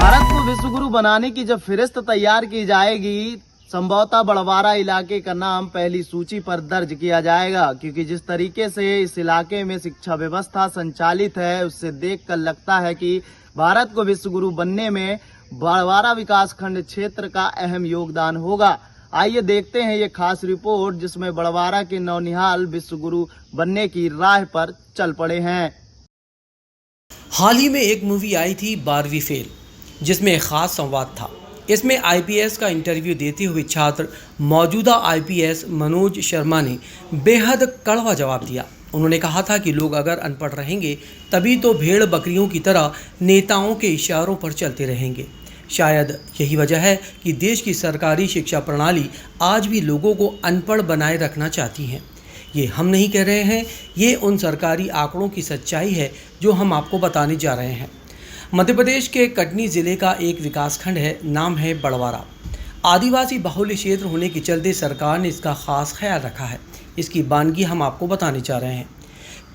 भारत को विश्वगुरु बनाने की जब फिरिस्त तैयार की जाएगी, संभवतः बड़वारा इलाके का नाम पहली सूची पर दर्ज किया जाएगा, क्योंकि जिस तरीके से इस इलाके में शिक्षा व्यवस्था संचालित है, उससे देखकर लगता है कि भारत को विश्वगुरु बनने में बड़वारा विकासखंड क्षेत्र का अहम योगदान होगा। आइए देखते हैं ये खास रिपोर्ट, जिसमें बड़वारा के नौनिहाल विश्वगुरु बनने की राह पर चल पड़े हैं। हाल ही में एक मूवी आई थी 12वीं फेल, जिसमें एक खास संवाद था। इसमें आईपीएस का इंटरव्यू देते हुए छात्र मौजूदा आईपीएस मनोज शर्मा ने बेहद कड़वा जवाब दिया। उन्होंने कहा था कि लोग अगर अनपढ़ रहेंगे तभी तो भेड़ बकरियों की तरह नेताओं के इशारों पर चलते रहेंगे। शायद यही वजह है कि देश की सरकारी शिक्षा प्रणाली आज भी लोगों को अनपढ़ बनाए रखना चाहती है। ये हम नहीं कह रहे हैं, ये उन सरकारी आंकड़ों की सच्चाई है जो हम आपको बताने जा रहे हैं। मध्य प्रदेश के कटनी ज़िले का एक विकासखंड है, नाम है बड़वारा। आदिवासी बाहुल्य क्षेत्र होने के चलते सरकार ने इसका खास ख्याल रखा है। इसकी बानगी हम आपको बताने जा रहे हैं।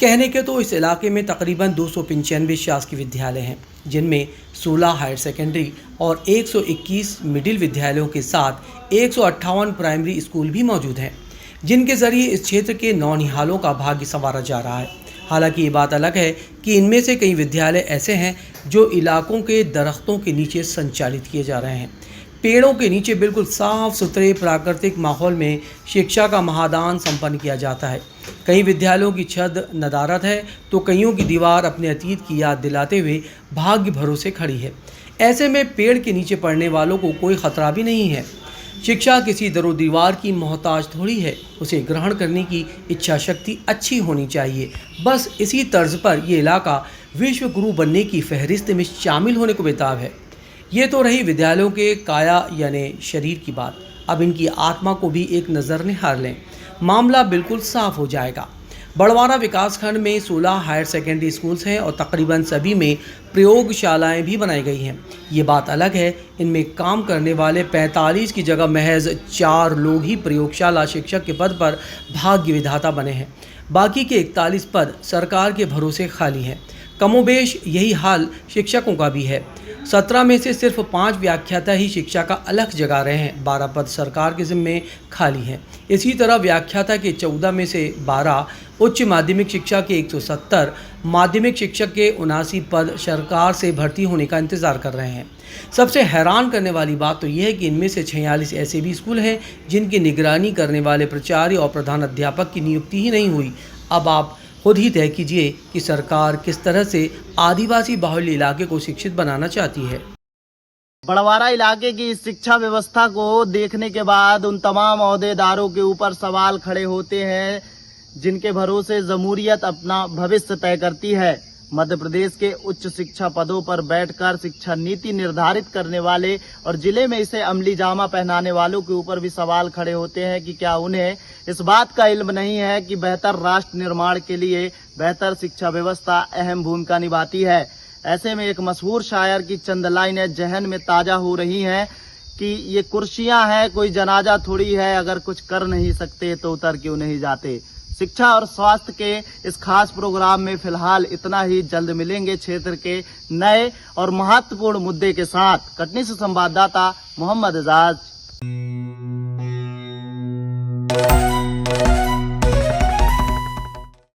कहने के तो इस इलाके में तकरीबन 295 शासकीय विद्यालय हैं, जिनमें 16 हायर सेकेंडरी और 121 मिडिल विद्यालयों के साथ 158 प्राइमरी स्कूल भी मौजूद हैं, जिनके ज़रिए इस क्षेत्र के नौनिहालों का भाग्य संवारा जा रहा है। हालांकि ये बात अलग है कि इनमें से कई विद्यालय ऐसे हैं जो इलाकों के दरख्तों के नीचे संचालित किए जा रहे हैं। पेड़ों के नीचे बिल्कुल साफ सुथरे प्राकृतिक माहौल में शिक्षा का महादान संपन्न किया जाता है। कई विद्यालयों की छत नदारत है तो कईयों की दीवार अपने अतीत की याद दिलाते हुए भाग्य भरोसे खड़ी है। ऐसे में पेड़ के नीचे पढ़ने वालों को कोई खतरा भी नहीं है। शिक्षा किसी दरो दीवार की मोहताज थोड़ी है, उसे ग्रहण करने की इच्छा शक्ति अच्छी होनी चाहिए। बस इसी तर्ज पर यह इलाका विश्व गुरु बनने की फहरिस्त में शामिल होने को बेताब है। ये तो रही विद्यालयों के काया यानी शरीर की बात। अब इनकी आत्मा को भी एक नज़र निहार लें, मामला बिल्कुल साफ हो जाएगा। बड़वारा विकासखंड में 16 हायर सेकेंडरी स्कूल्स हैं और तकरीबन सभी में प्रयोगशालाएं भी बनाई गई हैं। ये बात अलग है, इनमें काम करने वाले 45 की जगह महज 4 लोग ही प्रयोगशाला शिक्षक के पद पर भाग्य विधाता बने हैं। बाकी के 41 पद सरकार के भरोसे खाली हैं। कमोबेश यही हाल शिक्षकों का भी है। 17 में से सिर्फ 5 व्याख्याता ही शिक्षा का अलख जगा रहे हैं। 12 पद सरकार के ज़िम्मे खाली हैं। इसी तरह व्याख्याता के 14 में से 12, उच्च माध्यमिक शिक्षा के 170, माध्यमिक शिक्षक के 79 पद सरकार से भर्ती होने का इंतज़ार कर रहे हैं। सबसे हैरान करने वाली बात तो यह है कि इनमें से 46 ऐसे भी स्कूल हैं जिनकी निगरानी करने वाले प्राचार्य और प्रधान अध्यापक की नियुक्ति ही नहीं हुई। अब आप खुद ही तय कीजिए कि सरकार किस तरह से आदिवासी बाहुल्य इलाके को शिक्षित बनाना चाहती है। बड़वारा इलाके की शिक्षा व्यवस्था को देखने के बाद उन तमाम ओहदेदारों के ऊपर सवाल खड़े होते हैं जिनके भरोसे जमहूरियत अपना भविष्य तय करती है। मध्य प्रदेश के उच्च शिक्षा पदों पर बैठकर शिक्षा नीति निर्धारित करने वाले और जिले में इसे अमली जामा पहनाने वालों के ऊपर भी सवाल खड़े होते हैं कि क्या उन्हें इस बात का इल्म नहीं है कि बेहतर राष्ट्र निर्माण के लिए बेहतर शिक्षा व्यवस्था अहम भूमिका निभाती है। ऐसे में एक मशहूर शायर की चंद लाइनें जहन में ताजा हो रही हैं कि ये कुर्सियां हैं, कोई जनाजा थोड़ी है, अगर कुछ कर नहीं सकते तो उतर क्यों नहीं जाते। शिक्षा और स्वास्थ्य के इस खास प्रोग्राम में फिलहाल इतना ही। जल्द मिलेंगे क्षेत्र के नए और महत्वपूर्ण मुद्दे के साथ। कटनी से संवाददाता मोहम्मद एजाज।